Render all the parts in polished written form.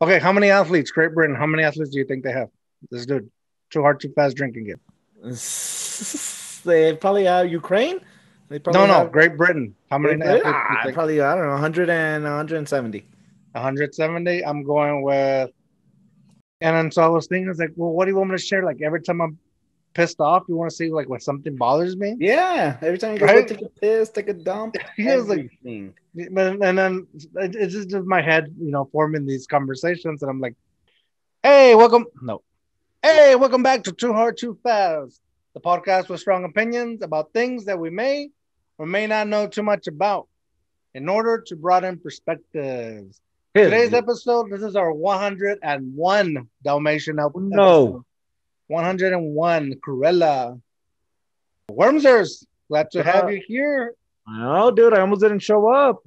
Okay, how many athletes? Great Britain. How many athletes do you think they have? This dude, too hard, too fast drinking it. They probably have Ukraine. They No, probably no, have Great Britain. How Great many Britain. athletes do you think? Probably I don't know, 100 and 170. 170. I'm going with. And then so I was thinking, it's like, well, what do you want me to share? Like every time I'm pissed off, you want to see like when something bothers me, Yeah, every time you gotta go right? take a piss, take a dump, He was like, everything. and then it's just my head, forming these conversations, and I'm like, hey, welcome. No, hey, welcome back to 2Hard2Fast, the podcast with strong opinions about things that we may or may not know too much about in order to broaden perspectives. Hell Today's yeah. episode, this is our 101 Dalmatian No. episode. 101 Cruella. Wormsers, glad to have you here. No, dude, I almost didn't show up.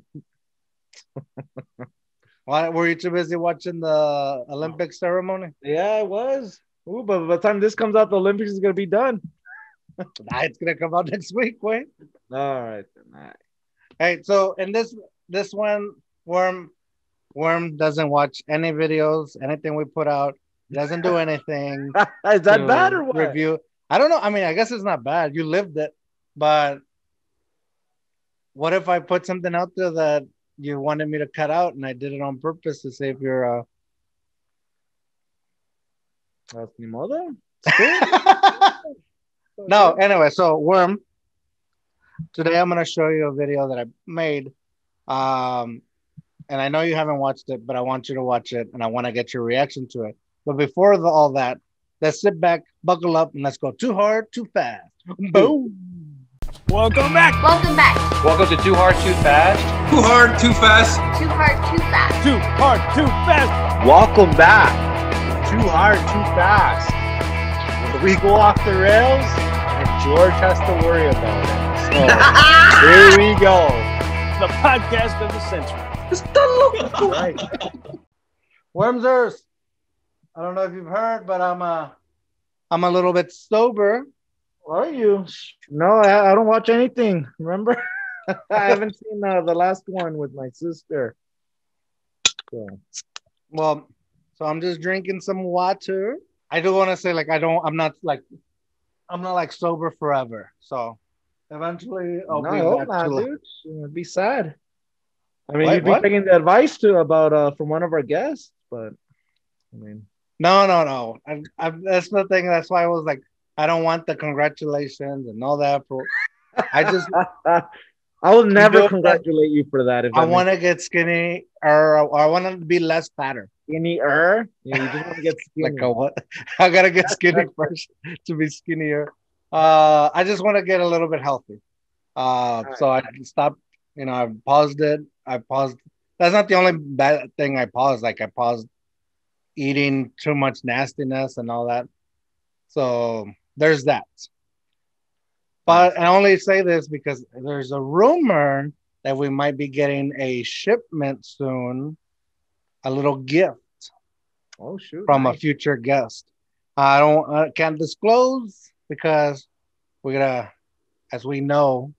Why were you too busy watching the Olympic ceremony? Yeah, I was. Ooh, but by the time this comes out, the Olympics is gonna be done. Nah, it's gonna come out next week. Wait. All right, then. All right. Hey, so in this one, Worm doesn't watch any videos, anything we put out. He doesn't do anything Is that bad to or what? review. I don't know. I mean, I guess it's not bad. You lived it, but what if I put something out there that you wanted me to cut out, and I did it on purpose to see if you're That's ni modo. No, anyway, so Worm, today I'm gonna show you a video that I made. Um, and I know you haven't watched it, but I want you to watch it and I want to get your reaction to it. But before all that, let's sit back, buckle up, and let's go too hard, too fast. Boom. Welcome back. Welcome back. Welcome to 2Hard2Fast. Too hard, too fast. Too hard, too fast. Too hard, too fast. Welcome back. Too hard, too fast. Where we go off the rails, and George has to worry about it. So here we go. The podcast of the century. Right. Wormsers. I don't know if you've heard, but I'm a little bit sober. Are you? No, I don't watch anything. Remember? I haven't seen the last one with my sister. So. Well, so I'm just drinking some water. I do want to say, like, I'm not like sober forever. So eventually I'll No, be I hope back not, to dude. It'd be sad. I mean, Wait, you'd be what? taking the advice about from one of our guests, but I mean, No. That's the thing. That's why I was like, I don't want the congratulations and all that. I just I will never know, congratulate you for that. If I that want to get skinny, or I want to be less fatter. skinnier. Yeah, you just want to get skinny. Like a what? I gotta get skinny first to be skinnier. I just want to get a little bit healthy. So I stopped. I paused it. I paused. That's not the only bad thing I paused. Like I paused eating too much nastiness and all that. So there's that. But I only say this because there's a rumor that we might be getting a shipment soon, a little gift Oh shoot! from a Nice. future guest. Can't disclose because we gotta, as we know,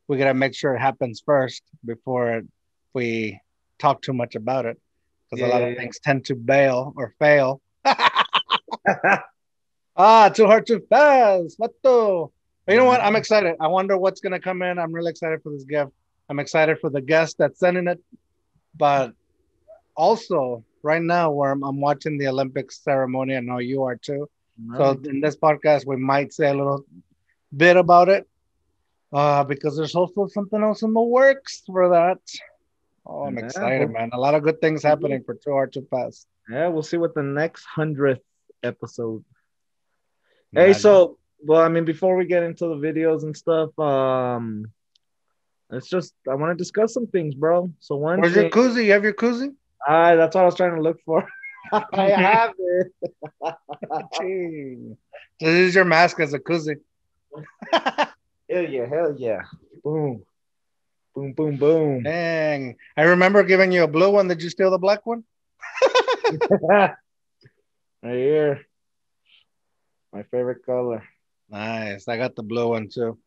we gotta make sure it happens first before we talk too much about it because a lot of things tend to bail or fail. Too hard, too fast. Vato. But you know what? I'm excited. I wonder what's gonna come in. I'm really excited for this gift. I'm excited for the guest that's sending it. But also, right now, where I'm watching the Olympics ceremony, I know you are too. So in this podcast, we might say a little bit about it. Because there's also something else in the works for that. Oh, I'm excited, man. A lot of good things happening for Too Hard Too Fast. Yeah, we'll see what the next 100th episode. Hey, so well, I mean, before we get into the videos and stuff, I want to discuss some things, bro. So Where's your koozie? You have your koozie? That's what I was trying to look for. I have it. This is your mask as a koozie. Hell yeah. Boom. Boom, boom, boom. Dang. I remember giving you a blue one. Did you steal the black one? Right here. My favorite color. Nice. I got the blue one too.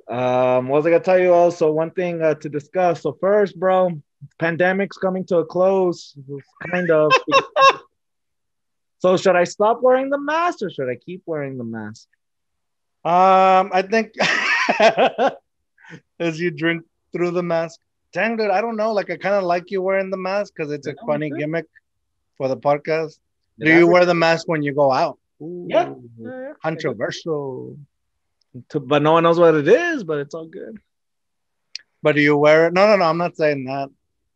What was I gonna tell you also? One thing to discuss. So first, bro, Pandemic's coming to a close, kind of. So should I stop wearing the mask or should I keep wearing the mask? I think as you drink through the mask. Dang, dude, I don't know. Like, I kind of like you wearing the mask because it's a funny gimmick for the podcast. Do you wear the mask when you go out? Ooh, yeah. Controversial. But no one knows what it is, but it's all good. But do you wear it? No. I'm not saying that.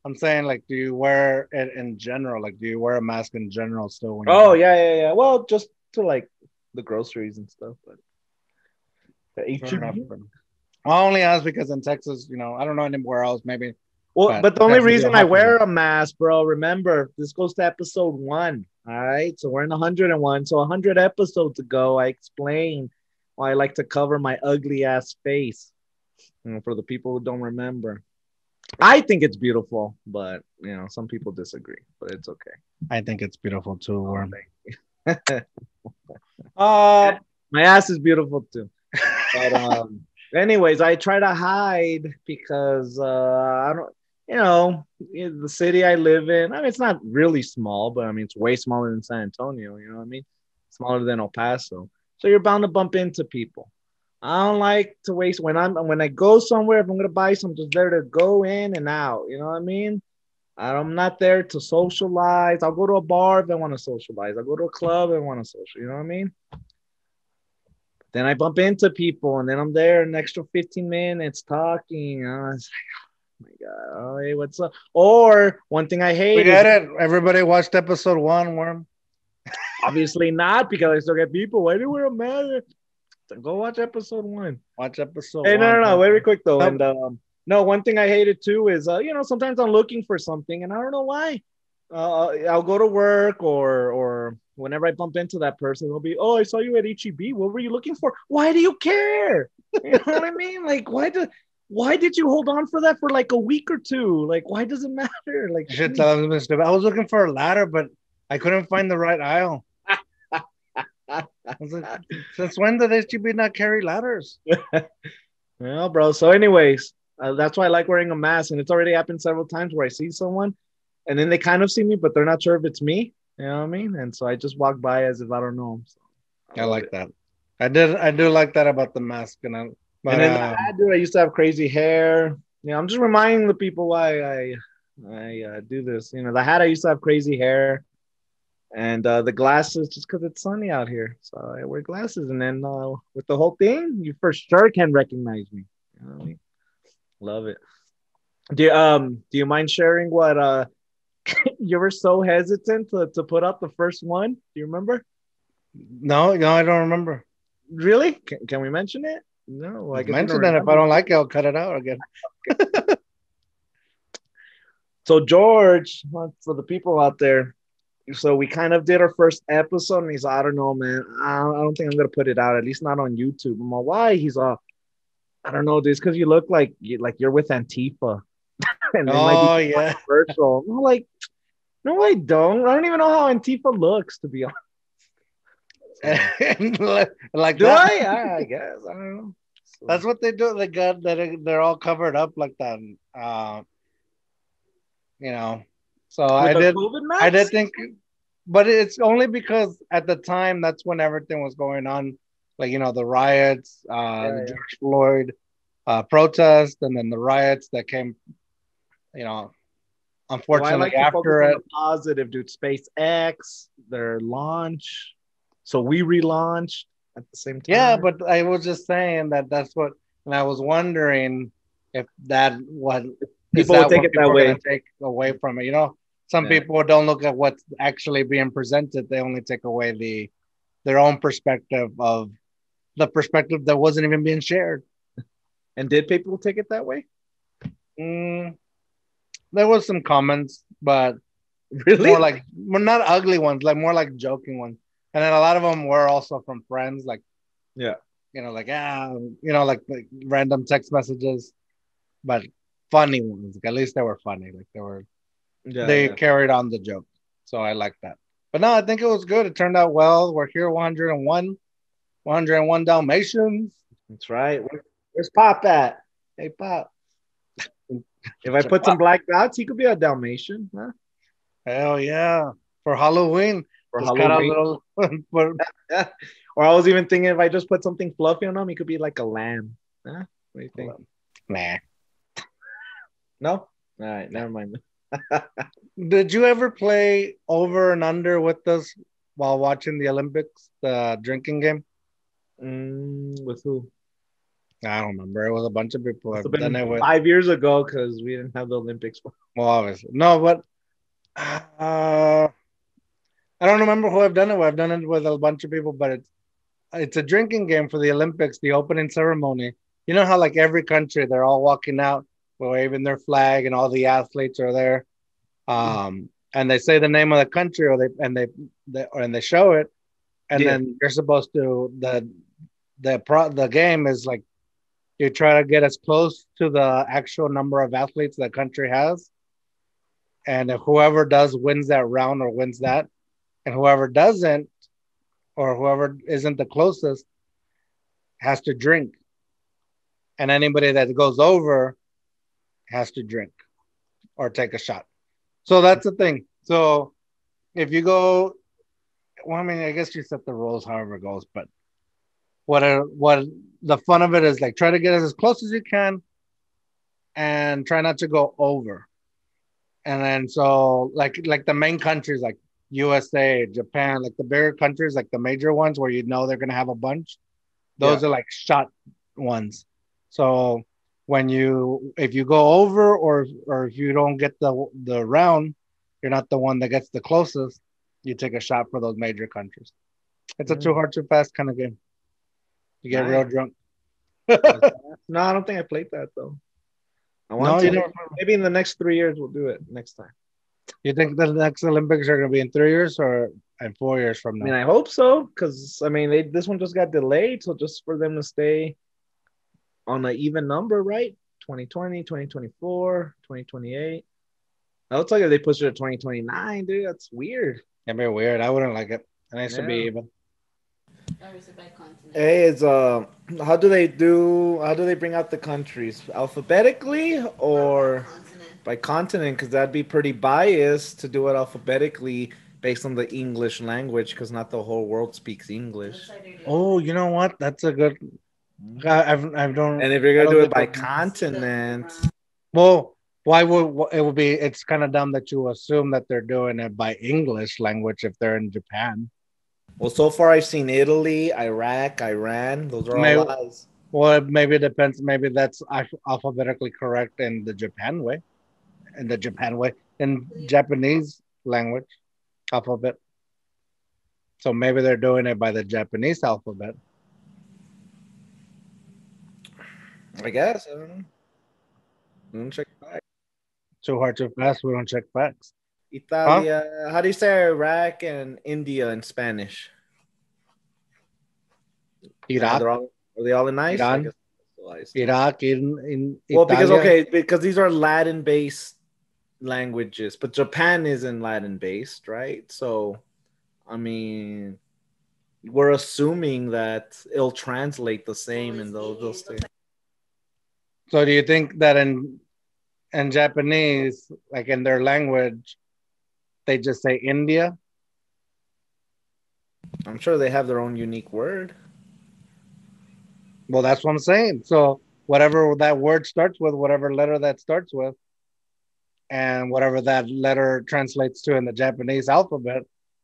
I'm saying, like, do you wear it in general? Like, do you wear a mask in general still? When yeah. Well, just to like the groceries and stuff. But the H-E-B. I only ask because in Texas, I don't know anywhere else, maybe. Well, but the only reason I wear a mask, bro, remember, this goes to episode 1. All right. So we're in 101. So 100 episodes ago, I explained why I like to cover my ugly ass face. For the people who don't remember. I think it's beautiful, but some people disagree, but it's okay. I think it's beautiful too. My ass is beautiful too. But anyways, I try to hide because I don't, the city I live in. I mean, it's not really small, but I mean, it's way smaller than San Antonio. You know what I mean? Smaller than El Paso, so you're bound to bump into people. I don't like to waste when I go somewhere. If I'm gonna buy something, just there to go in and out. You know what I mean? I'm not there to socialize. I'll go to a bar if I want to socialize. I'll go to a club if I want to social. You know what I mean? Then I bump into people, and then I'm there an extra 15 minutes talking. It's like, oh my god, oh hey, what's up? Or one thing I hate. We get it. Everybody watched episode 1, Worm. Obviously not, because I still get people. Why do you wear a mask? Go watch episode 1. Watch episode 1. Hey, no, very quick though. And no, one thing I hated too is sometimes I'm looking for something and I don't know why. I'll go to work or whenever I bump into that person, they'll be, oh, I saw you at H-E-B. What were you looking for? Why do you care? You know what I mean? Like, why did you hold on for that for like a week or two? Like, why does it matter? Like, shit, I was looking for a ladder, but I couldn't find the right aisle. I was like, since when did H-E-B not carry ladders? Well, bro. So, anyways, that's why I like wearing a mask, and it's already happened several times where I see someone, and then they kind of see me, but they're not sure if it's me. You know what I mean? And so I just walk by as if I don't know them. So I like that. I do like that about the mask, and then the hat, dude, I used to have crazy hair. I'm just reminding the people why I do this. The hat, I used to have crazy hair. And the glasses, just because it's sunny out here. So I wear glasses. And then with the whole thing, you for sure can recognize me. You know what I mean? Love it. Do you mind sharing what you were so hesitant to put out the first one? Do you remember? No, I don't remember. Really? Can we mention it? No. I mention it. If I don't like it, I'll cut it out again. So George, for the people out there, so we kind of did our first episode, and he's like, I don't know, man. I don't think I'm gonna put it out, at least not on YouTube. I'm like, why? He's all, I don't know, dude. Because you look like you're with Antifa. And yeah. Controversial. I'm like, no, I don't. I don't even know how Antifa looks, to be honest. Like do that? I guess I don't know. So. That's what they do. They got that. They're all covered up like that. So I did think, but it's only because at the time that's when everything was going on, like the riots, the George Floyd protest, and then the riots that came, unfortunately after it. Positive, dude. SpaceX, their launch, so we relaunched at the same time. Yeah, but I was just saying that's what, and I was wondering if people would take it that way. Take away from it, Some people don't look at what's actually being presented. They only take away their own perspective of the perspective that wasn't even being shared. And did people take it that way? There was some comments, but really more not ugly ones, like more like joking ones. And then a lot of them were also from friends, like like random text messages, but funny ones. Like, at least they were funny. Like they carried on the joke. So I like that. But no, I think it was good. It turned out well. We're here 101 Dalmatians. That's right. Where's Pop at? Hey, Pop. If I put some black dots, he could be a Dalmatian. Huh? Hell yeah. For Halloween. For just cut out Halloween. little for, Yeah. Or I was even thinking if I just put something fluffy on him, he could be like a lamb. Huh? What do you think? nah. No? All right, never mind. Did you ever play over and under with us while watching the Olympics, the drinking game? With who? I don't remember. It was a bunch of people Must have have done been it with. 5 years ago because we didn't have the Olympics. Well, obviously. No, but I don't remember who I've done it with. I've done it with a bunch of people, but it's a drinking game for the Olympics, the opening ceremony. You know how like every country they're all walking out waving their flag and all the athletes are there. And they say the name of the country or they show it, and then you're supposed to the game is like you try to get as close to the actual number of athletes the country has, and if whoever does wins that round or wins that, and whoever doesn't or whoever isn't the closest has to drink, and anybody that goes over has to drink or take a shot. So that's the thing. So if you go, well, I mean, I guess you set the rules however it goes, but what the fun of it is like try to get as close as you can and try not to go over. And then so like the main countries like USA, Japan, like the bigger countries, like the major ones where you know they're gonna have a bunch, those are like shot ones. So if you go over or if you don't get the round, you're not the one that gets the closest, you take a shot for those major countries. It's a 2Hard2Fast kind of game. You get real drunk. No, I don't think I played that though. I want to. Maybe in the next 3 years we'll do it next time. You think the next Olympics are going to be in 3 years or in 4 years from now? I mean, I hope so because I mean this one just got delayed, so just for them to stay on an even number, right? 2020, 2024, 2028. That looks like if they push it to 2029, dude. That's weird. That'd be weird. I wouldn't like it. It needs to be even. Hey, it's how do they bring out the countries? Alphabetically or by continent? Because that'd be pretty biased to do it alphabetically based on the English language, because not the whole world speaks English. Oh, you know what? That's a good. I don't. And if you're gonna do it by continent, well, why would it would be? It's kind of dumb that you assume that they're doing it by English language if they're in Japan. Well, so far I've seen Italy, Iraq, Iran. Those are all lies. Well, maybe it depends. Maybe that's alphabetically correct in the Japan way. In Japanese language alphabet. So maybe they're doing it by the Japanese alphabet. I guess. I don't know. We don't check facts. 2Hard2Fast. We don't check facts. Italia. Huh? How do you say Iraq and India in Spanish? Iraq. Are they all in ice? Iran. Iraq in well, Italia. because these are Latin-based languages, but Japan isn't Latin-based, right? So, I mean, we're assuming that it'll translate the same in those things. So, do you think that in Japanese, like in their language, they just say India? I'm sure they have their own unique word. Well, that's what I'm saying. So whatever that word starts with, whatever letter that starts with, and whatever that letter translates to in the Japanese alphabet,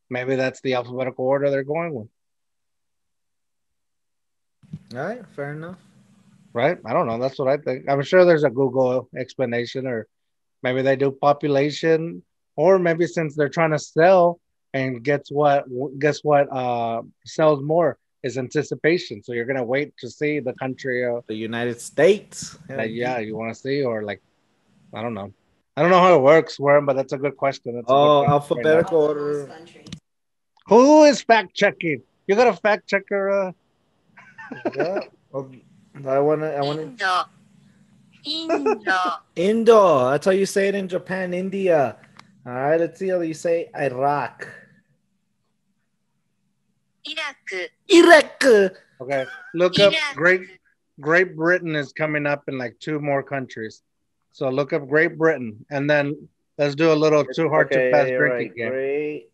maybe that's the alphabetical order they're going with. All right, fair enough. Right? I don't know. That's what I think. I'm sure there's a Google explanation, or maybe they do population, or maybe since they're trying to sell, and guess what sells more is anticipation. So you're gonna wait to see the country, the United States. You want to see, or like, I don't know how it works, Worm, but that's a good question. That's alphabetical order. Who is fact checking? You got a fact checker? Yeah. Well, I want Indo. That's how you say it in Japan. India. All right. Let's see how you say Iraq. Iraq. Okay. Look up. Great Britain is coming up in like 2 more countries. So look up Great Britain, and then let's do a little too hard too fast drinking game. Great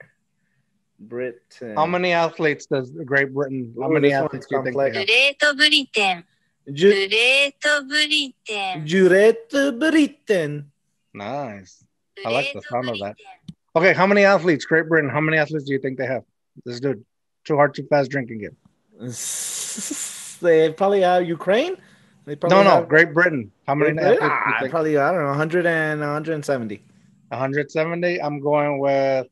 Britain. How many athletes does Great Britain? How many athletes do you think they have? Great Britain. Nice. I like the sound of that. Okay, how many athletes? Great Britain. How many athletes do you think they have? Let's do too hard too fast drinking game. They probably have Ukraine. No, Great Britain. How many athletes do you think? Probably, I don't know, 100 and 170. 170. I'm going with.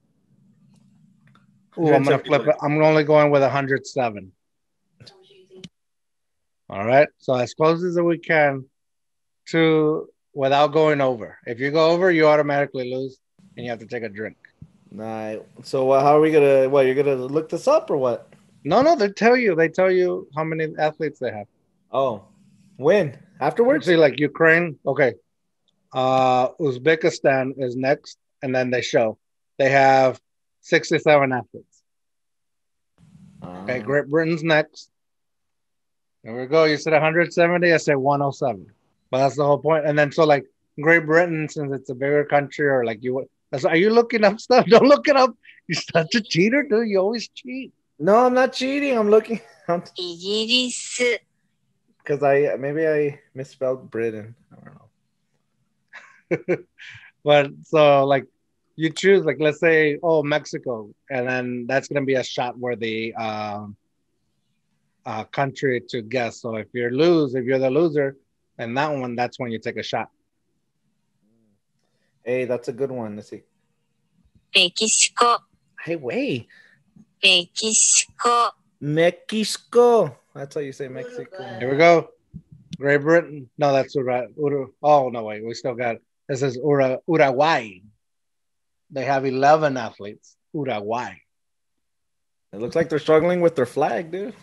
Ooh, I'm gonna flip it. I'm only going with 107. All right. So as close as we can to without going over. If you go over, you automatically lose, and you have to take a drink. Right. So how are we gonna? What, you're gonna look this up or what? No. They tell you how many athletes they have. Oh, when? Afterwards? See, like Ukraine. Okay. Uzbekistan is next, and then they show they have 67 athletes. Okay, Great Britain's next. There we go. You said 170. I said 107. But that's the whole point. And then so like Great Britain, since it's a bigger country, or like you, are you looking up stuff? Don't look it up. You're such a cheater, dude. You always cheat. No, I'm not cheating. I'm looking. Because maybe I misspelled Britain. I don't know. But so like you choose, like let's say, Mexico, and then that's gonna be a shot where the country to guess. So if you're the loser, and that's when you take a shot. Hey, that's a good one. Let's see. Mexico. Hey, wait. Mexico. Mexico. That's how you say Mexico. Here we go. Great Britain. No, that's oh, no, wait. We still got, this is Uruguay. They have 11 athletes. Uruguay. It looks like they're struggling with their flag, dude.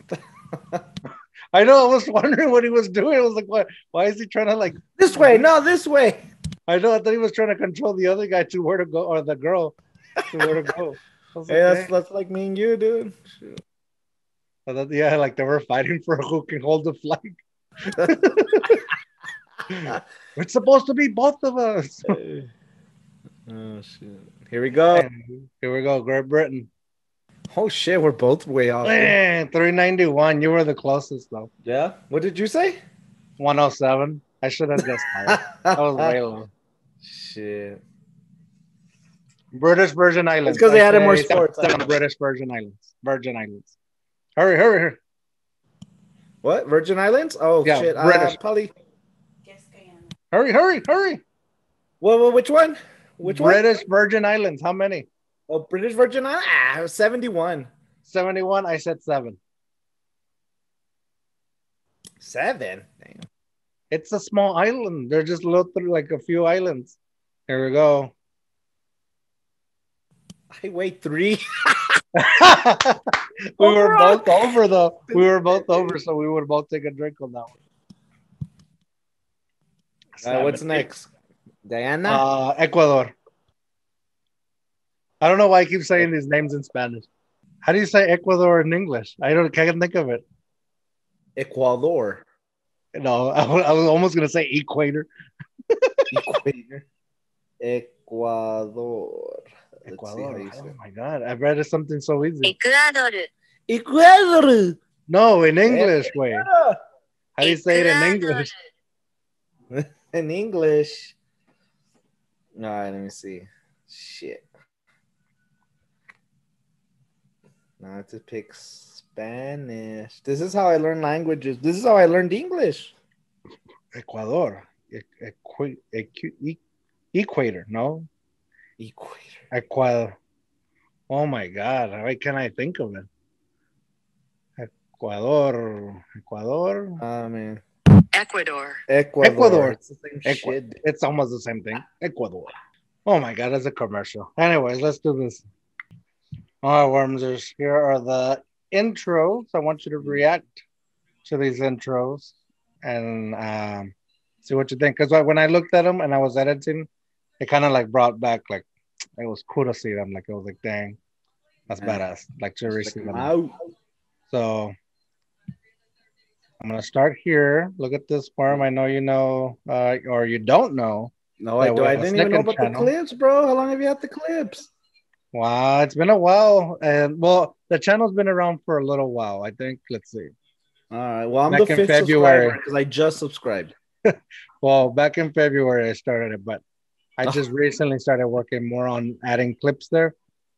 I know. I was wondering what he was doing. I was like, what? Why is he trying to like... This way. No, this way. I know. I thought he was trying to control the other guy to where to go, or the girl to where to go. Hey, that's like me and you, dude. Shoot. Yeah, like they were fighting for who can hold the flag. It's supposed to be both of us. Oh shit! Here we go. Here we go. Great Britain. Oh shit! We're both way off. Man, 391. You were the closest though. Yeah. What did you say? 107. I should have guessed higher. That was way low. Shit. British Virgin Islands. It's because they added more sports. British Virgin Islands. Virgin Islands. Hurry. What? Virgin Islands? Oh, yeah, shit. British. Probably. Hurry. Well, which one? Which British one? Virgin Islands. How many? Oh, British Virgin Islands? 71. 71. I said 7. 7? Damn. It's a small island. They're just like a few islands. Here we go. I wait 3. We were both over though. We were both over, so we would both take a drink on that one. What's next? Diana? Ecuador. I don't know why I keep saying these names in Spanish. How do you say Ecuador in English? Can't think of it. Ecuador. No, I was almost gonna say equator. Equator. Ecuador. Oh my god, I read it something so easy. Ecuador. No, in English, wait. How do you say it in English? In English. All right, let me see. Shit. Now I have to pick Spanish. This is how I learn languages. This is how I learned English. Ecuador. Equator, no? Equator. Ecuador. Oh my god, why can't I think of it? Ecuador. Man. Ecuador. It's the same shit. It's almost the same thing. Ecuador. Oh my god, that's a commercial. Anyways, let's do this. All right, Wormsers, here are the intros. I want you to react to these intros and see what you think. Because when I looked at them and I was editing, it kind of like brought back, like, it was cool to see them. Like, it was like, dang, that's badass. Like, to receive them. So, I'm gonna start here. Look at this farm. I know you know, or you don't know. No, I do. I didn't even know about the clips, bro. How long have you had the clips? Wow, it's been a while, and well, the channel's been around for a little while. I think. Let's see. All right. Well, I'm back the 5th subscriber because I just subscribed. Well, back in February I started it, but I just recently started working more on adding clips there.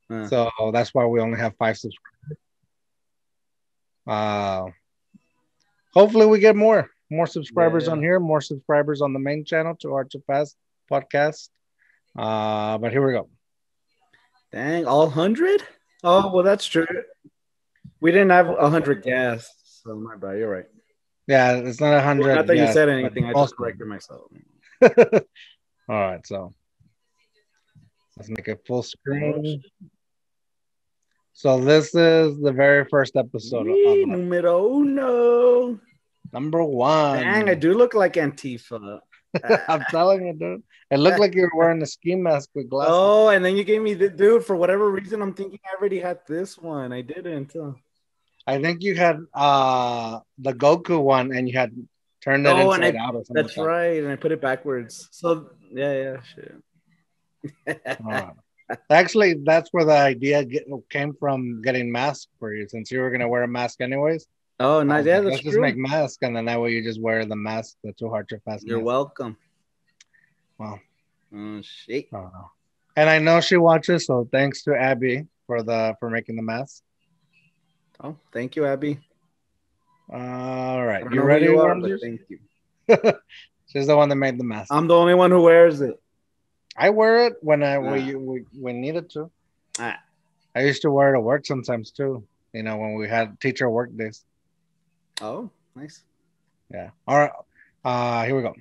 So that's why we only have 5 subscribers. Hopefully we get more subscribers on here, more subscribers on the main channel, 2Hard2Fast podcast. But here we go. Dang, all 100? Oh, well, that's true. We didn't have 100 guests, so my bad. You're right. Yeah, it's not 100. Well, not that you said anything. I just corrected myself. All right, so let's make it full screen. So this is the very first episode. Numero uno. Number 1. Dang, I do look like Antifa. I'm telling you, dude. It looked like you were wearing a ski mask with glasses. Oh, and then you gave me the dude. For whatever reason, I'm thinking I already had this one. I didn't. I think you had the Goku one, and you had turned it inside out or something. That's right, and I put it backwards. So yeah, shit. Actually, that's where the idea came from, getting masks for you, since you were gonna wear a mask anyways. Oh, nice. Yeah, that's let's just make masks, and then that way you just wear the mask. The 2Hard2Fast. You're welcome. Wow. Oh shit. And I know she watches, so thanks to Abby for making the mask. Oh, thank you, Abby. All right, you ready? Thank you. She's the one that made the mask. I'm the only one who wears it. I wear it when we needed to. I used to wear it at work sometimes too. You know, when we had teacher work days. Oh, nice. Yeah. All right. Here we go.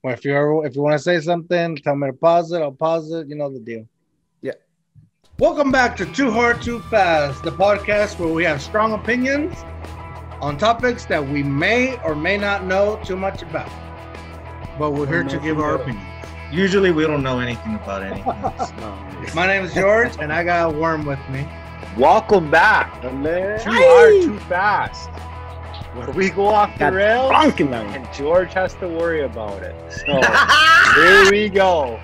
Well, if you want to say something, tell me to pause it. I'll pause it. You know the deal. Yeah. Welcome back to 2Hard2Fast, the podcast where we have strong opinions on topics that we may or may not know too much about. But we're here to give our opinions. Usually we don't know anything about anything. My name is George, and I got a worm with me. Welcome back to 2Hard2Fast, where we go off the rails and George has to worry about it. So here we go.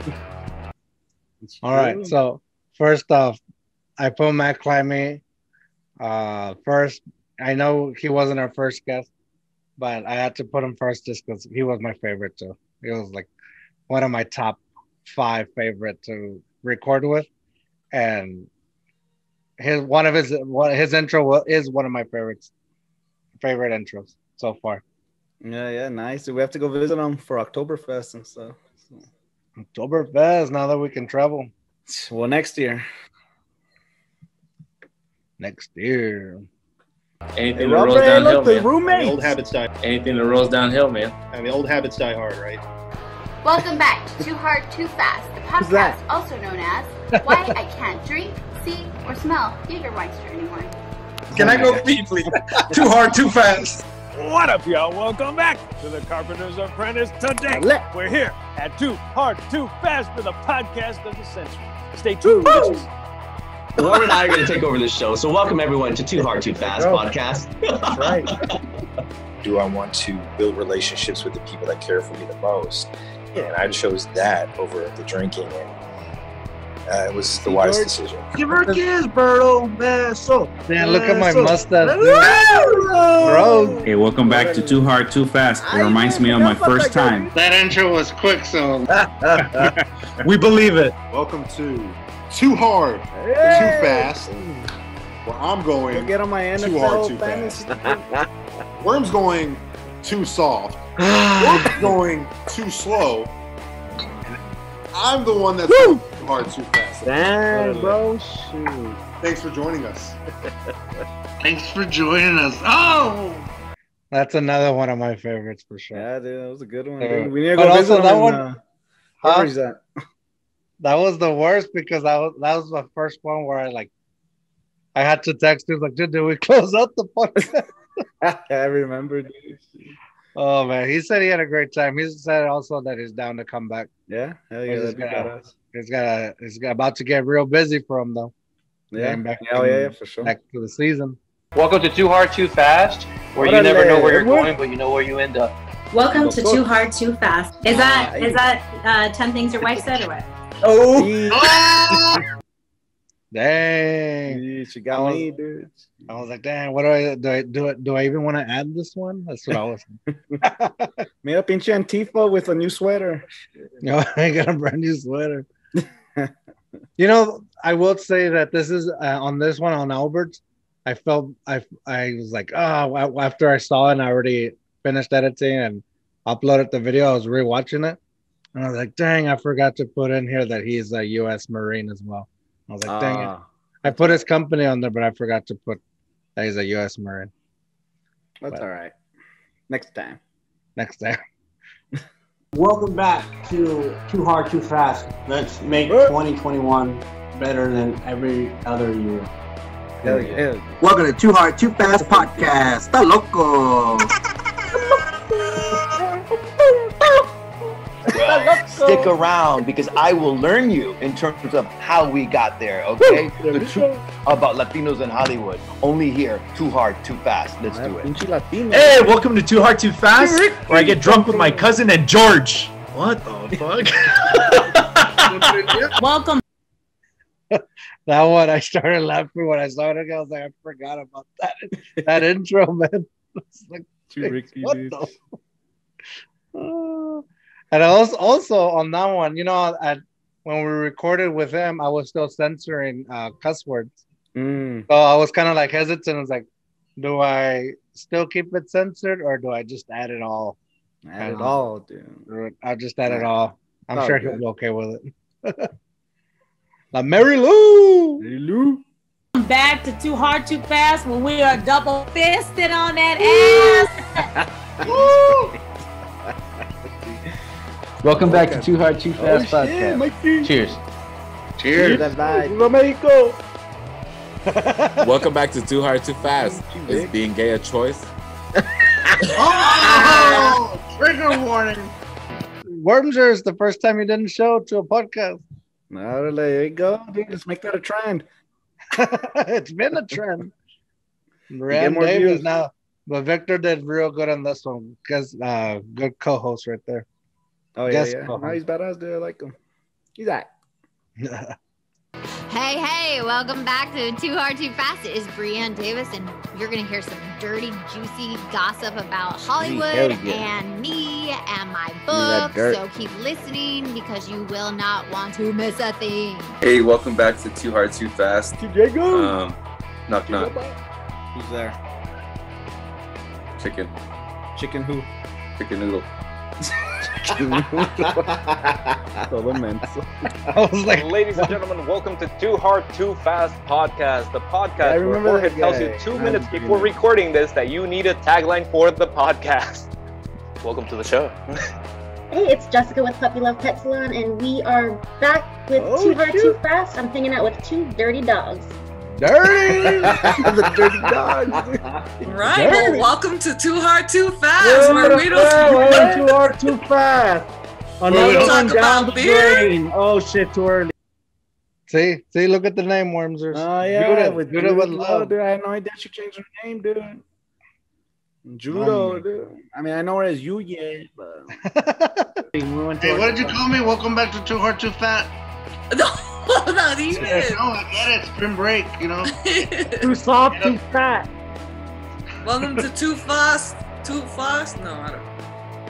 All right. So first off, I put Matt Climby first. I know he wasn't our first guest, but I had to put him first just because he was my favorite too. He was like one of my top 5 favorite to record with, and his intro is one of my favorite intros so far. Yeah, nice. We have to go visit him for Oktoberfest and stuff. Oktoberfest, now that we can travel. Well, next year. Anything that rolls downhill, man. Roommates. Old habits die. Anything that rolls downhill, man. I mean, old habits die hard, right? Welcome back to 2Hard2Fast, the podcast also known as Why I Can't Drink, See, or Smell Jägermeister Anymore. Can I go pee, please? 2Hard2Fast. What up, y'all? Welcome back to the Carpenter's Apprentice. Today, we're here at 2Hard2Fast for the podcast of the century. Stay tuned, bitches. Laura and I are going to take over this show, so welcome everyone to 2Hard2Fast podcast. That's right. Do I want to build relationships with the people that care for me the most? And I chose that over the drinking, and it was the wise decision. Give her a kiss, Berto. Man, look at my mustache. Bro. Hey, welcome back to 2Hard2Fast. It reminds me of my first time. That intro was quick, so we believe it. Welcome to 2Hard2Fast, where I'm going get on my too hard, too fast. Worm's going too soft. Worm's going too slow. And I'm the one that's going too hard, too fast. Damn, bro. Shoot. Thanks for joining us. Oh! That's another one of my favorites for sure. Yeah, dude, that was a good one. We need to go visit that him. One. Where is that? That was the worst because that was the first one where I had to text him like, dude, did we close out the podcast? I remember, dude. Oh man, he said he had a great time. He said also that he's down to come back. Yeah, hell yeah, he's about to get real busy for him though. Yeah, back yeah, for sure. Back to the season. Welcome to Too Hard, Too Fast, where you never know where you're going, but you know where you end up. Welcome to Too Hard, Too Fast. Is that 10 things your wife said or what? Oh! Dang. She got me, dude. I was like, dang, what do I even want to add this one? That's what I was Mira pinche Antifa with a new sweater. No, I got a brand new sweater. You know, I will say that this is on this one on Albert's. I was like, oh, after I saw it and I already finished editing and uploaded the video, I was rewatching it. And I was like, dang, I forgot to put in here that he's a U.S. Marine as well. I was like, dang it. I put his company on there, but I forgot to put that he's a U.S. Marine. That's all right. Next time. Welcome back to Too Hard, Too Fast. Let's make 2021 better than every other year. Hell yeah. Welcome to Too Hard, Too Fast podcast. Está loco. Well, stick around because I will learn you in terms of how we got there, okay? The truth about Latinos in Hollywood. Only here, Too Hard, Too Fast. Let's do it. Hey, welcome to Too Hard, Too Fast, where I get drunk with my cousin and George. What the fuck? Welcome. That one, I started laughing when I saw it again. I was like, I forgot about that intro, man. It's like, what the? And I was also on that one, you know, when we recorded with him, I was still censoring cuss words. So I was kind of like hesitant. I was like, do I still keep it censored or do I just add it all? Add it all, dude. I'll just add it all. I'm sure he'll be okay with it. La Mary Lou. Back to Too Hard, Too Fast when we are double fisted on that ass. Welcome back to Too Hard, Too Fast podcast. Cheers. Cheers. Mexico. Welcome back to Too Hard, Too Fast. Is being gay a choice? Oh, trigger warning. Wormser is the first time you didn't show to a podcast. No, there you go, dude. Let's make that a trend. It's been a trend. Rand Davis now, but Victor did real good on this one because good co-host right there. Oh yeah. No, he's badass, dude. I like him. He's that. Hey, welcome back to Too Hard, Too Fast. It is Brianne Davis, and you're going to hear some dirty, juicy gossip about Hollywood and me and my book. So keep listening because you will not want to miss a thing. Hey, welcome back to Too Hard, Too Fast. Knock. Who's there? Chicken. Chicken who? Chicken noodle. I was like, ladies and gentlemen, welcome to Too Hard, Too Fast podcast. The podcast where Jorge tells you 2 minutes before recording this that you need a tagline for the podcast. Welcome to the show. Hey, it's Jessica with Puppy Love Pet Salon, and we are back with Too Hard, Too Fast. I'm hanging out with two dirty dogs. Dirty! The dirty dogs. Right. Well, welcome to Too Hard, Too Fast, where we don't Too Hard, Too Fast. Another one down the drain. Oh shit, too early. See, look at the name, Wormsers. Oh yeah, with love. Dude, I had no idea she changed her name, dude. Judo, dude. I mean, I know her as you yet, but. Hey, what did you call me? Welcome back to Too Hard, Too Fat. Not even. No, I get it. Spring break, you know. Too soft, too fat. Welcome to Too Fast. Too Fast? No, I don't.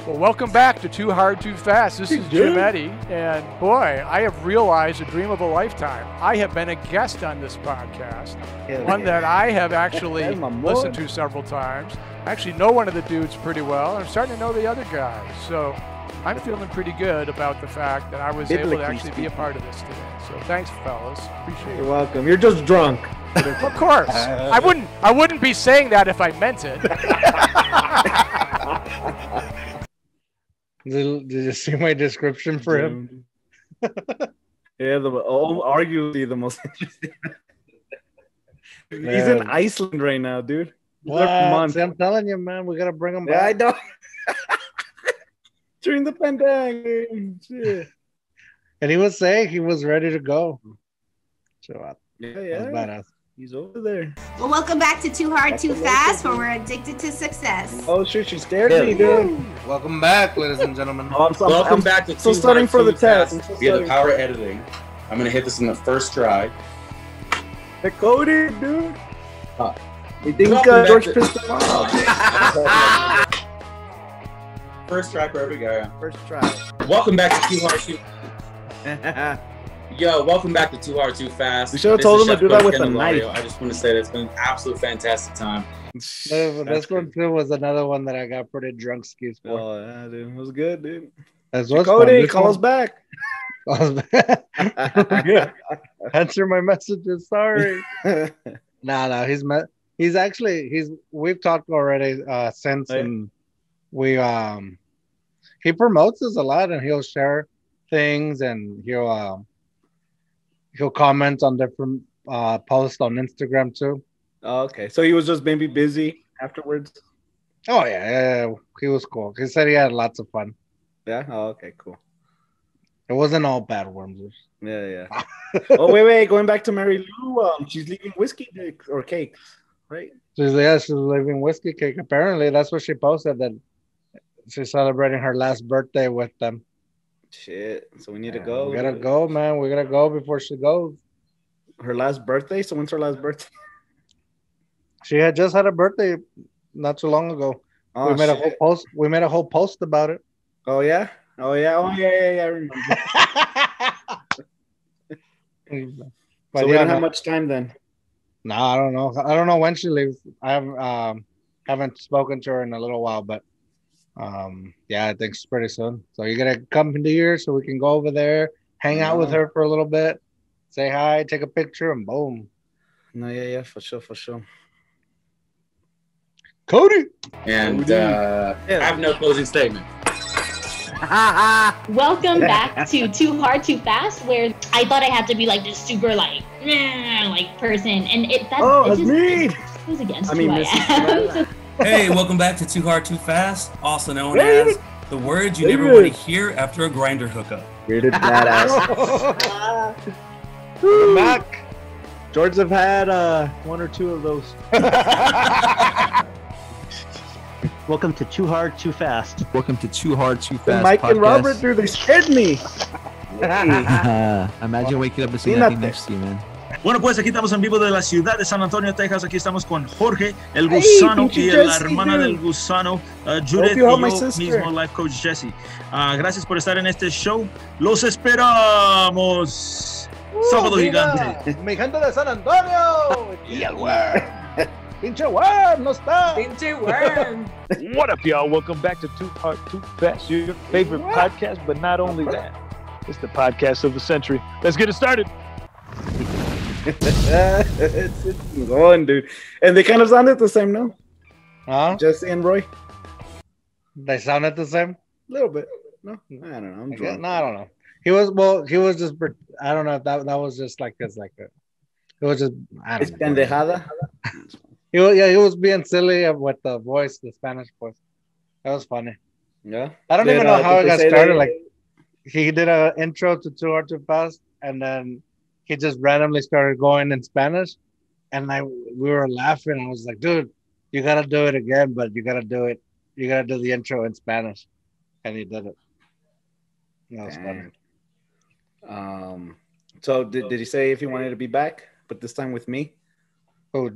Well, welcome back to Too Hard, Too Fast. This is Jim Eddy, and boy, I have realized a dream of a lifetime. I have been a guest on this podcast, one that I have actually listened to several times. I actually know one of the dudes pretty well, and I'm starting to know the other guys. So I'm feeling pretty good about the fact that I was able to actually be a part of this today. So thanks, fellas. Appreciate it. You're welcome. You're just drunk. Of course. I wouldn't be saying that if I meant it. Did you see my description for him? Yeah, arguably the most interesting. He's in Iceland right now, dude. See, I'm telling you, man, we gotta bring him back. I know. During the pandemic, shit. And he was saying he was ready to go. So yeah, that's badass. He's over there. Well, welcome back to Too Hard, Too Fast, where we're addicted to success. Oh, shit, she stared at me, dude. Welcome back, ladies and gentlemen. Welcome back to still Too studying Hard, for the Too test. Fast via the power of editing. I'm gonna hit this in the first try. Hey, Cody, dude. We think Welcome George back pissed him off. First try for every guy. First try. Welcome back to Too Hard, Too. Yo, welcome back to Too Hard, Too Fast. We should have This told is him to Chef do that Coach with a Candelario. knife. I just want to say that it's been an absolute fantastic time. This one too was another one that I got pretty drunk skis for. Oh yeah, dude, it was good, dude. That's what's Cody, fun. call us back. Answer my messages. Sorry. No, we've talked already since, and he promotes us a lot, and he'll share things, and he'll comment on different posts on Instagram too. Oh, okay, so he was just maybe busy afterwards. Oh yeah, he was cool. He said he had lots of fun. Yeah. Oh, okay, cool. It wasn't all bad worms. Yeah. Oh wait, going back to Mary Lou. She's leaving whiskey or cake, right? She's leaving whiskey cake. Apparently, that's what she posted, that she's celebrating her last birthday with them. Shit. So we need to go. We gotta go, man. We gotta go before she goes. Her last birthday? So when's her last birthday? She had just had a birthday not too long ago. Oh, we made a whole post. We made a whole post about it. Oh yeah. I remember. But so we don't have much time then. No, I don't know. I don't know when she leaves. I haven't spoken to her in a little while, but yeah, I think it's pretty soon. So you're gonna come into here so we can go over there, hang out with her for a little bit, say hi, take a picture, and boom. No, yeah, for sure. Cody. And I have no closing statement. Welcome back to Too Hard, Too Fast, where I thought I had to be like this super like person, and it just goes against who I am. Hey, welcome back to Too Hard, Too Fast, also known as the words you never want to hear after a grinder hookup. Rated badass. Back. George have had one or two of those. Welcome to Too Hard, Too Fast. Welcome to Too Hard, Too Fast. Mike podcast. and Robert, dude, they scared me. Imagine waking up and seeing nothing next to you, man. Bueno, pues aquí estamos en vivo de la ciudad de San Antonio, Texas. Aquí estamos con Jorge, el gusano, y la hermana del gusano, Judith, y yo mismo, Life Coach Jesse. Gracias por estar en este show. Los esperamos. Sábado gigante. Mi gente de San Antonio. Y el worm. Pinche worm, no está. Pinche worm. What up, y'all? Welcome back to Too Hard, Too Fast, your favorite podcast, but not only that, it's the podcast of the century. Let's get it started. It's going, dude. And they kind of sounded the same, no? Huh? Jesse and Roy? They sounded the same? A little bit. No? I don't know. I'm drunk. No, I don't know. He was just, I don't know if that was just like this, like it was just, I don't know. Pendejada? He was being silly with the voice, the Spanish voice. That was funny. Yeah. I don't even know how it got started. Like, he did an intro to Too Hard, Too Fast, and then he just randomly started going in Spanish, and we were laughing. I was like, dude, you gotta do it again, but you gotta do it. You gotta do the intro in Spanish, and he did it. That was funny. So did he say if he wanted to be back, but this time with me? Oh,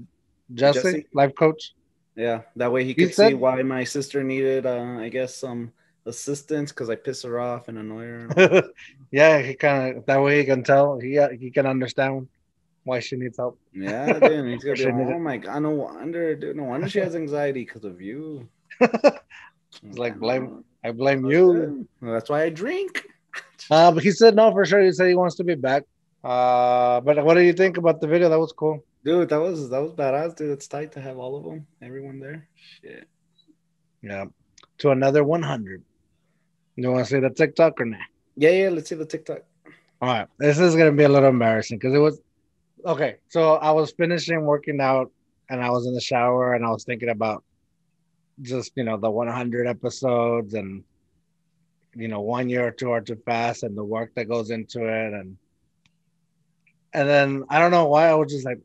Jesse, life coach. Yeah, that way he could see why my sister needed, I guess, some assistance because I piss her off and annoy her. Yeah, he kind of that way he can tell. He can understand why she needs help. Yeah, dude. He's gonna be like, oh my god, no wonder, dude. No wonder she has anxiety because of you. It's like I blame you. Well, that's why I drink. But he said no for sure. He said he wants to be back. But what do you think about the video? That was cool. Dude, that was badass, dude. It's tight to have all of them, everyone there. Shit. Yeah. To another 100. You want to see the TikTok or not? Yeah. Let's see the TikTok. All right. This is going to be a little embarrassing because it was okay. So I was finishing working out and I was in the shower and I was thinking about just, the 100 episodes and, 1 year or 2 Hard to Fast and the work that goes into it. And then I don't know why I was just like,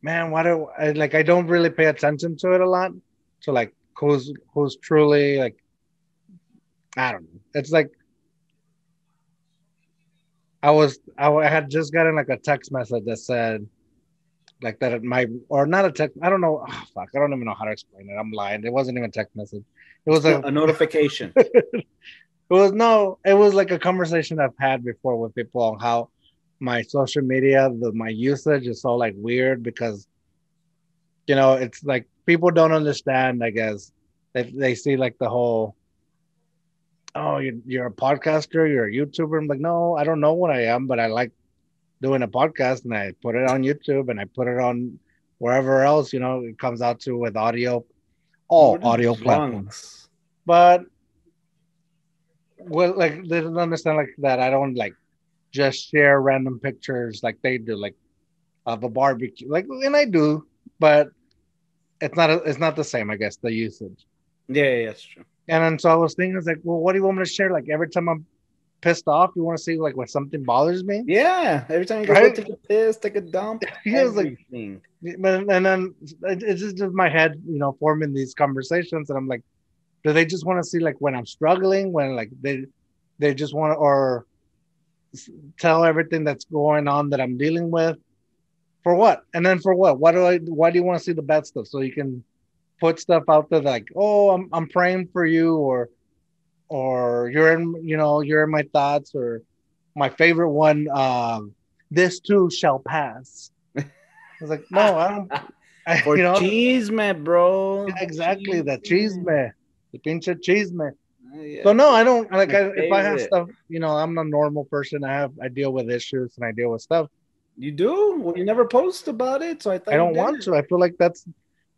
man, why do I like? I don't really pay attention to it a lot. So like, who's truly like, I don't know. It's like I had just gotten like a text message that said like that it might or not a text. I don't know. Oh, fuck, I don't even know how to explain it. I'm lying. It wasn't even a text message. It was a notification. It was like a conversation I've had before with people on how my social media, my usage is so like weird because, you know, it's like people don't understand, I guess. They see like the whole, oh, you're a podcaster, you're a YouTuber. I'm like, no, I don't know what I am, but I like doing a podcast and I put it on YouTube and I put it on wherever else, you know, it comes out to with audio, all audio platforms. But well, like they don't understand like that. I don't like just share random pictures like they do, like of a barbecue. Like, and I do, but it's not the same, I guess, the usage. Yeah, that's true. And then so I was thinking, it's like, well, what do you want me to share? Like every time I'm pissed off, you want to see like when something bothers me? Yeah, every time you go take a piss, take a dump, everything. Like, and then it's just my head, you know, forming these conversations, and I'm like, do they just want to see like when I'm struggling, when like they just want to or tell everything that's going on that I'm dealing with? For what? And then for what? Why do you want to see the bad stuff? So you can put stuff out there like, oh, I'm praying for you, or you're in my thoughts, or my favorite one, this too shall pass. I was like, no, I don't. For chisme, bro. Yeah, exactly, the chisme, the pinche chisme. Yeah. So no, I don't like. If I have stuff, you know, I'm a normal person. I deal with issues and I deal with stuff. You do? Well, you never post about it, so I thought I don't want to. I feel like that's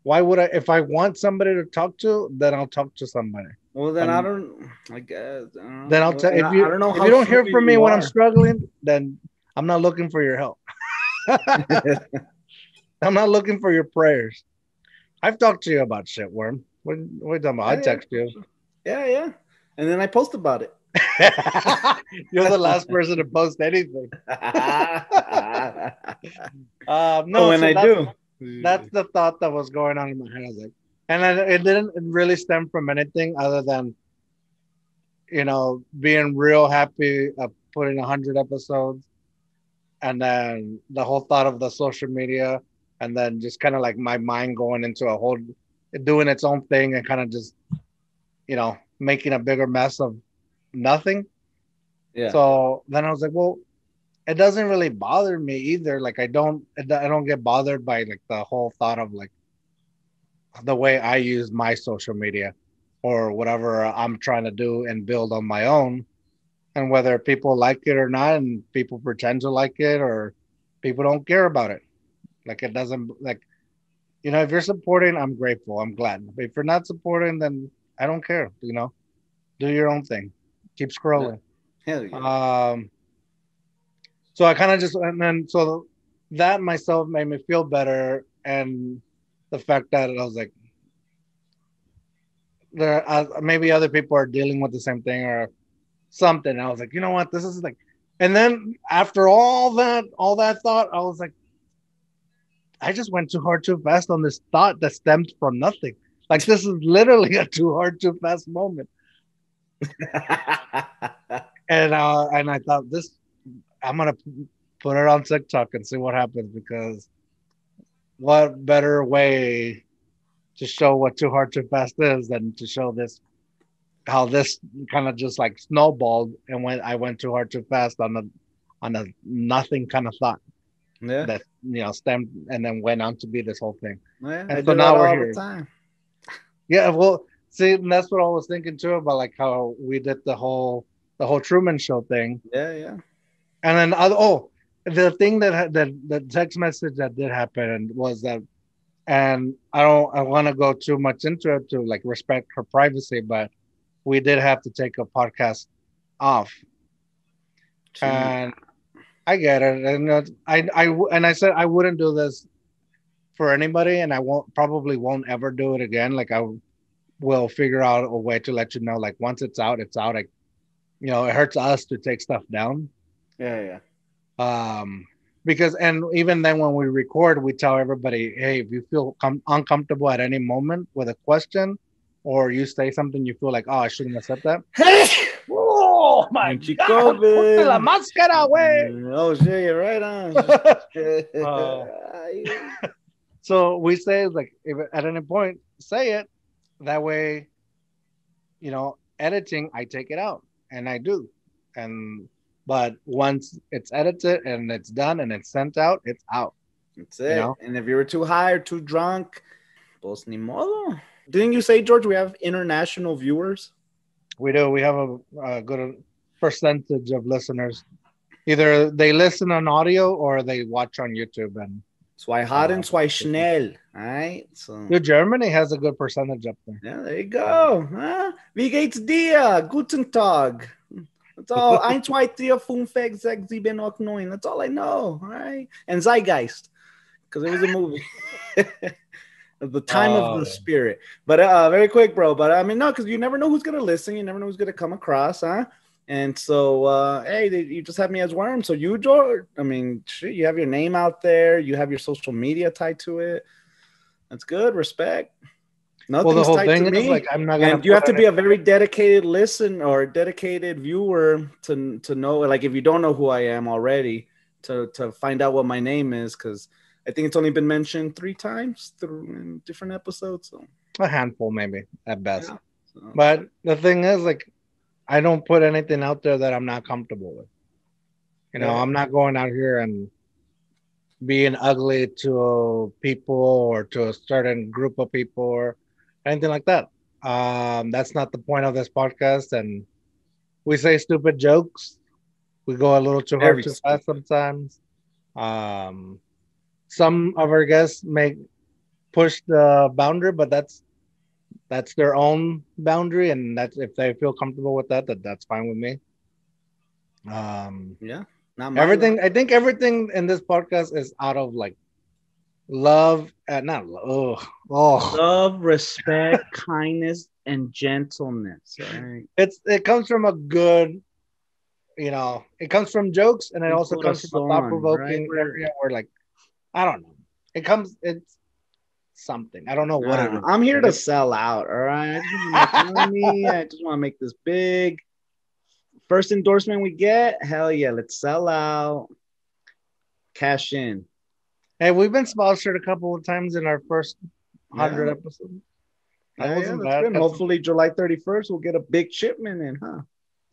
why would I? If I want somebody to talk to, then I'll talk to somebody. Well, then I don't. I guess. Then I'll tell if you. I don't know if you don't hear from me when I'm struggling, then I'm not looking for your help. I'm not looking for your prayers. I've talked to you about shit, Worm. What are you talking about? I text you. Yeah. And then I post about it. You're the last person to post anything. No, when I do. That's the thought that was going on in my head. I was like, and it didn't really stem from anything other than, you know, being real happy of putting 100 episodes, and then the whole thought of the social media, and then just kind of like my mind going into a whole, doing its own thing and kind of just, you know, making a bigger mess of nothing. Yeah. So then I was like, well, it doesn't really bother me either. Like I don't get bothered by like the whole thought of like the way I use my social media or whatever I'm trying to do and build on my own, and whether people like it or not, and people pretend to like it or people don't care about it. Like it doesn't, like, you know, if you're supporting, I'm grateful, I'm glad. But if you're not supporting, then I don't care. You know, do your own thing, keep scrolling. Hell yeah. So I kind of just, and then so that myself made me feel better, and the fact that I was like, there maybe other people are dealing with the same thing or something. I was like, you know what, this is like, and then after all that thought, I was like, I just went too hard, too fast on this thought that stemmed from nothing. Like this is literally a too hard, too fast moment. And I thought I'm gonna put it on TikTok and see what happens, because what better way to show what too hard, too fast is than to show this, how this kind of just like snowballed, and when I went too hard, too fast on a nothing kind of thought. Yeah. That, you know, stemmed and then went on to be this whole thing. Yeah, and so now we're here. Time. Yeah, well, see, and that's what I was thinking too about, like how we did the whole Truman Show thing. Yeah. And then the thing that the text message that did happen was that, and I want to go too much into it to like respect her privacy, but we did have to take a podcast off. Jeez. And I get it, and I said I wouldn't do this for anybody, and I probably won't ever do it again. Like I will figure out a way to let you know, like once it's out, it's out. Like, you know, it hurts us to take stuff down. Yeah. because and even then when we record, we tell everybody, hey, if you feel uncomfortable at any moment with a question, or you say something you feel like, oh, I shouldn't have said that. Oh my God! Ponte la máscara, güey. Oh shit, you're right on. So we say like, if at any point, say it. That way, you know, editing, I take it out, and I do, but once it's edited and it's done and it's sent out, it's out. That's it. You know? And if you were too high or too drunk, pues ni modo. Didn't you say, George, we have international viewers? We do. We have a good percentage of listeners. Either they listen on audio or they watch on YouTube. And zwei hart and zwei schnell. All right. So Germany has a good percentage up there. Yeah, there you go. Wie geht's dir? Guten Tag. That's all. 1, 2, 3, 4, 5, 6, 7, 8, 9. That's all I know. All right. And Zeitgeist, because it was a movie. The time of the spirit. But very quick, bro. But I mean, no, because you never know who's gonna listen. You never know who's gonna come across, huh? And so, hey, you just have me as Worm. So you, George, I mean, shit, you have your name out there. You have your social media tied to it. That's good. Respect. Nothing's the whole tied thing to me. is like, I'm not gonna. And you have to be a very dedicated listener or dedicated viewer to know. Like, if you don't know who I am already, to find out what my name is, because I think it's only been mentioned 3 times in different episodes. So. A handful, maybe at best. Yeah. So. But the thing is, like, I don't put anything out there that I'm not comfortable with. You know, I'm not going out here and being ugly to people or to a certain group of people or anything like that. That's not the point of this podcast. And we say stupid jokes. We go a little too hard, too fast sometimes. Some of our guests may push the boundary, but that's their own boundary, and that's if they feel comfortable with that's fine with me. Yeah. Everything. I think everything in this podcast is out of like love and not love, respect, kindness, and gentleness. Right? It comes from a good, you know, it comes from jokes, and it also comes from a thought-provoking area where, like, I don't know. It's something. I don't know what it is. I'm here to sell out, all right? I just want to make this big. First endorsement we get, hell yeah, let's sell out. Cash in. Hey, we've been sponsored a couple of times in our first 100 episodes. That wasn't bad. Hopefully July 31st we'll get a big shipment in, huh?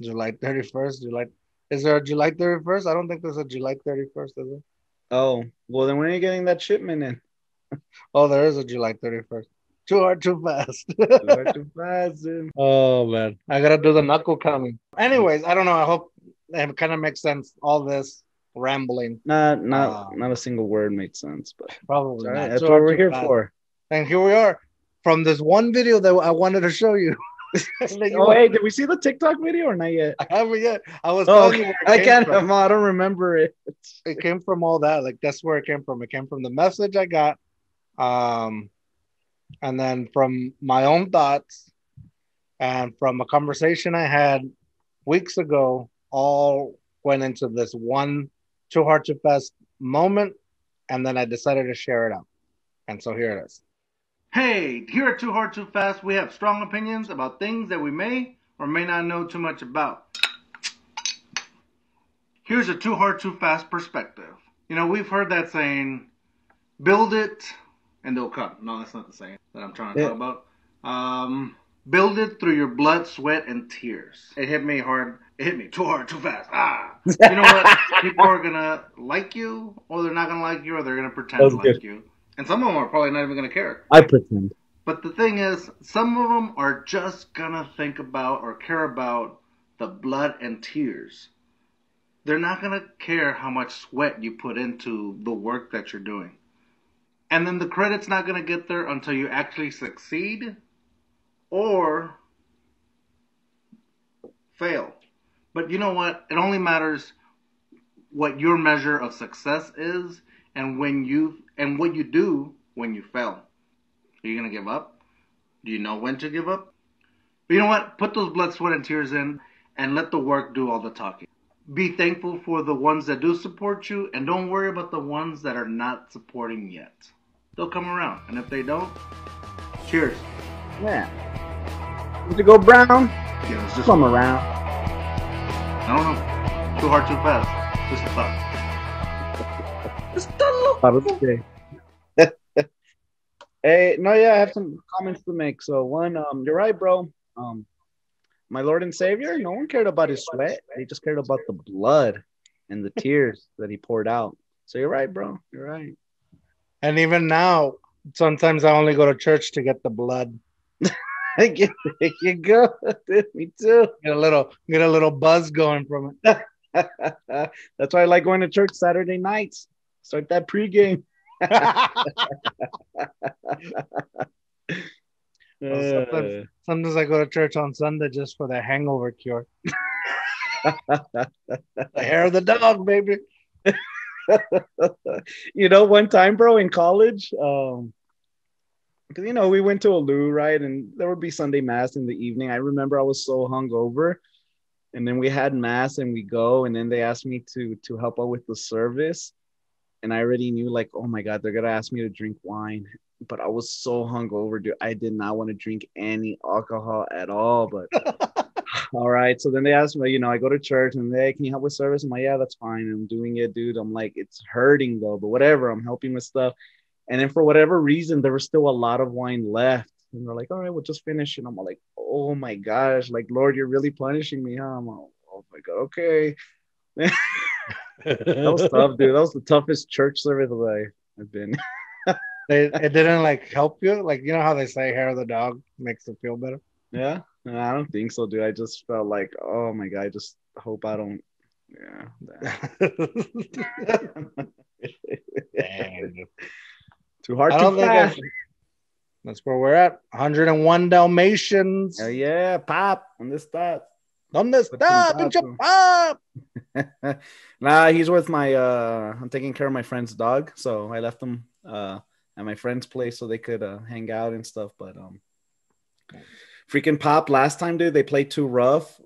July 31st. Is there a July 31st? I don't think there's a July 31st, is there? Oh, well, then when are you getting that shipment in? Oh, there is a July 31st. Too hard, too fast. Too hard, too fast, dude. Oh, man. I got to do the knuckle coming. Anyways, I don't know. I hope it kind of makes sense, all this rambling. Not a single word made sense, but probably not. That's what we're here for. And here we are from this one video that I wanted to show you. Hey, did we see the TikTok video or not yet? I haven't yet. I was telling you where I don't remember it. It came from all that. Like, that's where it came from. It came from the message I got, and then from my own thoughts, and from a conversation I had weeks ago. All went into this one Too Hard to Fast moment, and then I decided to share it out. And so here it is. Hey, here at Too Hard, Too Fast, we have strong opinions about things that we may or may not know too much about. Here's a Too Hard, Too Fast perspective. You know, we've heard that saying, build it and they'll come. No, that's not the saying that I'm trying to talk about. Build it through your blood, sweat, and tears. It hit me hard. It hit me too hard, too fast. You know what? People are going to like you, or they're not going to like you, or they're going to pretend to like you. And some of them are probably not even going to care. I pretend. But the thing is, some of them are just going to think about or care about the blood and tears. They're not going to care how much sweat you put into the work that you're doing. And then the credit's not going to get there until you actually succeed or fail. But you know what? It only matters what your measure of success is and what you do when you fail. Are you going to give up? Do you know when to give up? But you know what? Put those blood, sweat, and tears in and let the work do all the talking. be thankful for the ones that do support you, and don't worry about the ones that are not supporting yet. They'll come around, and if they don't, cheers. Yeah. To go brown. Yeah, it's just come around. I don't know. Too hard, too fast. Just a thought. Hey, no, yeah, I have some comments to make. So one, you're right, bro. My Lord and Savior, no one cared about his sweat. They just cared about the blood and the tears that he poured out. So you're right, bro. You're right. And even now, sometimes I only go to church to get the blood. There you go. Me too. Get a little buzz going from it. That's why I like going to church Saturday nights. Start that pregame. Sometimes I go to church on Sunday just for the hangover cure. The hair of the dog, baby. You know, one time, bro, in college, because you know we went to a loo, right, and there would be Sunday mass in the evening. I remember I was so hungover, and then we had mass, and we go, and then they asked me to help out with the service, and I already knew, like, oh my God, they're gonna ask me to drink wine, but I was so hungover, dude. I did not want to drink any alcohol at all, but. All right, so then they asked me, you know, I go to church and they, can you help with service? I'm like, yeah, that's fine. I'm doing it, dude. I'm like, it's hurting though, but whatever. I'm helping with stuff. And then for whatever reason, there was still a lot of wine left. And they're like, all right, we'll just finish. And I'm like, oh my gosh, like, Lord, you're really punishing me, huh? I'm like, oh my God, okay. That was tough, dude. That was the toughest church service that I've been. It didn't like help you? Like, you know how they say hair of the dog makes it feel better? Yeah. No, I don't think so, dude. I just felt like, oh my God, I just hope I don't. Yeah. Dang. Too hard to fast. That's where we're at. 101 Dalmatians. Oh yeah, Pop. ¿Dónde está? ¿Dónde está, pinche Pop? Nah, he's with my. I'm taking care of my friend's dog, so I left him at my friend's place so they could hang out and stuff. But freaking Pop last time, dude, they played too rough.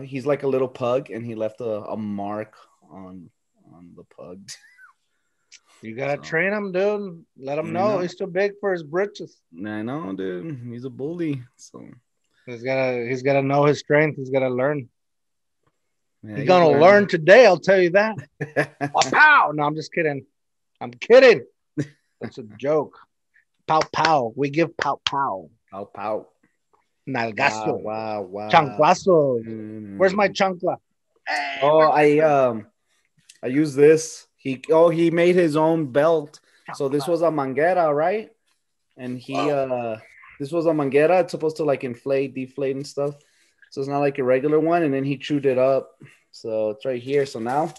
He's like a little pug, and he left a mark on the pug. You gotta train him, dude. Let him know he's too big for his britches. I know, dude. He's a bully. So he's gotta know his strength. He's gotta learn. Yeah, he's gonna learn today. I'll tell you that. Pow! No, I'm just kidding. I'm kidding. That's a joke. Pow pow. We give pow pow. Pow pow. Nalgazo. Wow. Chanclazo. Where's my chancla? Oh, I use this. He made his own belt. So this was a manguera, right? And this was a manguera. It's supposed to like inflate, deflate and stuff. So it's not like a regular one. And then he chewed it up. So it's right here. So now.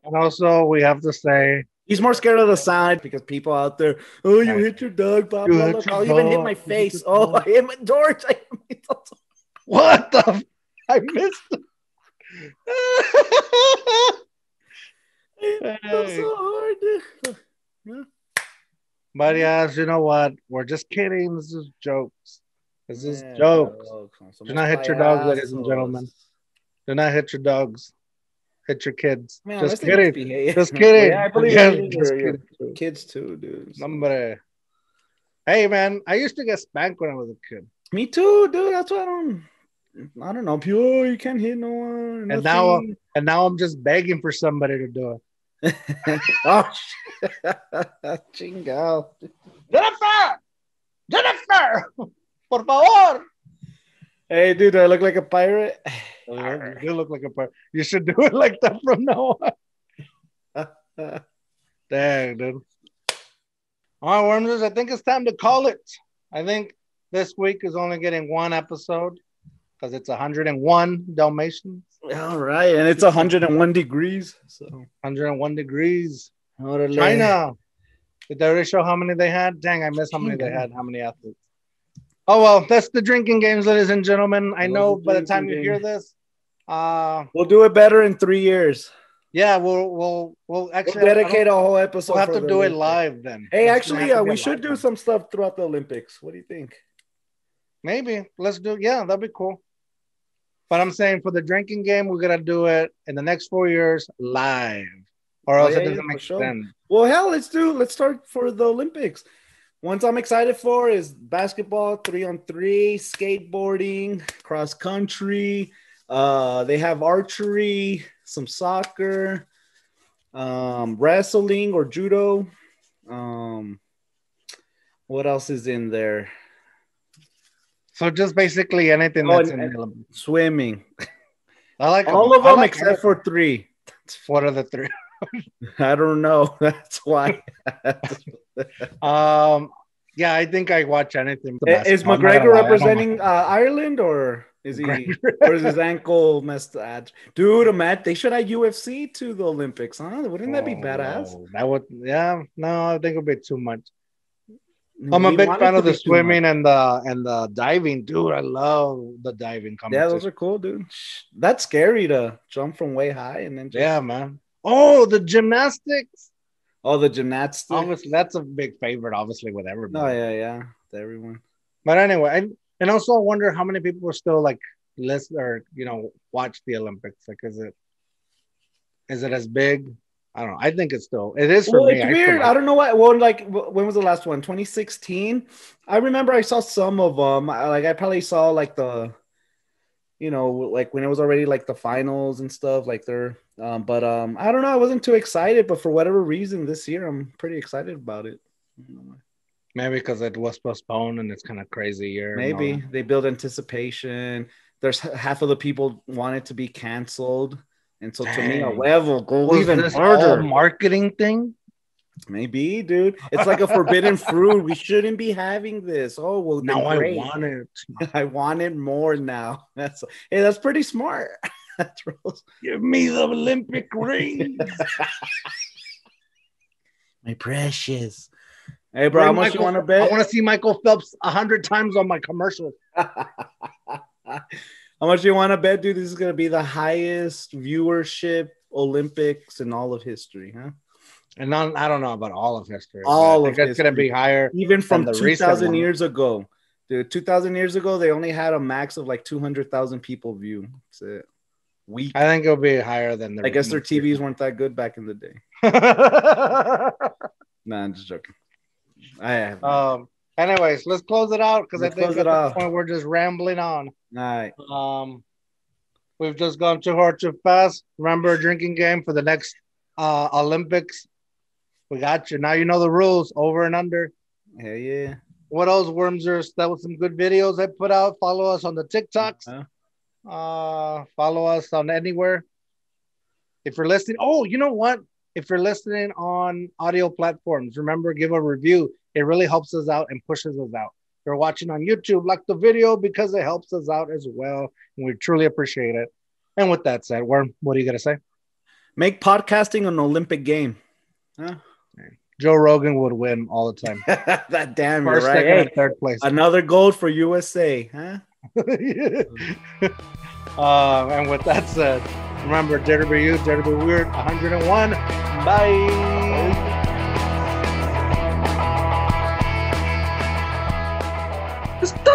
And also we have to say, he's more scared of the sound because people out there, oh, you hit your dog, blah, blah, blah. I'll even hit my face. Oh, I hit my George. What the? I missed it. That's so hard, dude. But yes, you know what? We're just kidding. This is jokes. This is jokes. Do not hit your dogs, ladies and gentlemen. Do not hit your dogs. Hit your kids. Man, just kidding. Just kidding. Yeah, I believe your kids too, dude. Hombre. Hey, man, I used to get spanked when I was a kid. Me too, dude. That's why I don't know. Oh, you can't hit no one. And now I'm just begging for somebody to do it. Oh, chingao. Jennifer, por favor. Hey, dude, do I look like a pirate? You do look like a pirate. You should do it like that from now on. Dang, dude. All right, Wormers, I think it's time to call it. I think this week is only getting one episode because it's 101 Dalmatians. All right, and it's 101 degrees. So 101 degrees. Orale. China. Did they already show how many they had? Dang, I missed how many they had. How many athletes? Oh, well, that's the drinking games, ladies and gentlemen. I know by the time you hear this, we'll do it better in 3 years. Yeah, we'll actually dedicate a whole episode. We'll have to do it live then. Hey, actually, we should do some stuff throughout the Olympics. What do you think? Maybe. Let's do. Yeah, that'd be cool. But I'm saying for the drinking game, we're gonna do it in the next 4 years live, or else it doesn't make sense. Well, hell, let's start for the Olympics. Ones I'm excited for is basketball, 3-on-3, skateboarding, cross country. They have archery, some soccer, wrestling or judo. What else is in there? So just basically anything that's in the Olympics. Swimming. I like all of them except for 3. What are the 3? I don't know. That's why. Yeah, I think I watch anything. Is McGregor representing Ireland, or is he? Or is his ankle messed up? Dude, Matt, they should add UFC to the Olympics, huh? Wouldn't that be badass? That would, yeah. No, I think it would be too much. I'm a big fan of the swimming and the diving, dude. I love the diving competition. Yeah, those are cool, dude. That's scary to jump from way high and then just... man. Oh, the gymnastics. Oh, the gymnastics. Obviously, that's a big favorite, obviously, with everybody. Oh, yeah. To everyone. But anyway, and also I wonder how many people are still like listen or watch the Olympics. Like, is it as big? I don't know. I think it is for me. It's weird. I don't know what. Well, like, when was the last one? 2016. I remember I saw some of them. I probably saw like the, like when it was already like the finals and stuff. Like they're, but I don't know. I wasn't too excited, but for whatever reason, this year I'm pretty excited about it. Maybe because it was postponed and it's kind of crazy year. Maybe they build anticipation. There's half of the people want it to be canceled. And so to me, a level go even further. Marketing thing? Maybe, dude. It's like a forbidden fruit. We shouldn't be having this. Oh, well, now I want it. I want it more now. That's pretty smart. That's real. Give me the Olympic ring. My precious. Hey, bro, how much you want to bet? I want to see Michael Phelps 100 times on my commercial. How much do you want to bet, dude? This is going to be the highest viewership Olympics in all of history, huh? And I don't know about all of history. All of history. It's going to be higher. Even from 2,000 years ago. Dude, 2,000 years ago, they only had a max of like 200,000 people view. That's it. I think it'll be higher than I guess their TVs weren't that good back in the day. Nah, I'm just joking. Anyways, let's close it out because I think at this point we're just rambling on. All right. We've just gone too hard, too fast. Remember, a drinking game for the next Olympics. We got you. Now you know the rules. Over and under. Hell yeah. What else, Wormsers? That was some good videos I put out. Follow us on the TikToks. Follow us on anywhere. If you're listening, you know what? If you're listening on audio platforms, remember, give a review. It really helps us out and pushes us out. If you're watching on YouTube, like the video because it helps us out as well. And we truly appreciate it. And with that said, Worm, what are you going to say? Make podcasting an Olympic game. Huh? Joe Rogan would win all the time. That damn, First, you're right. second, and third place. Another gold for USA, huh? And with that said, remember, dare to be you, dare to be weird. 101. Bye. Stop.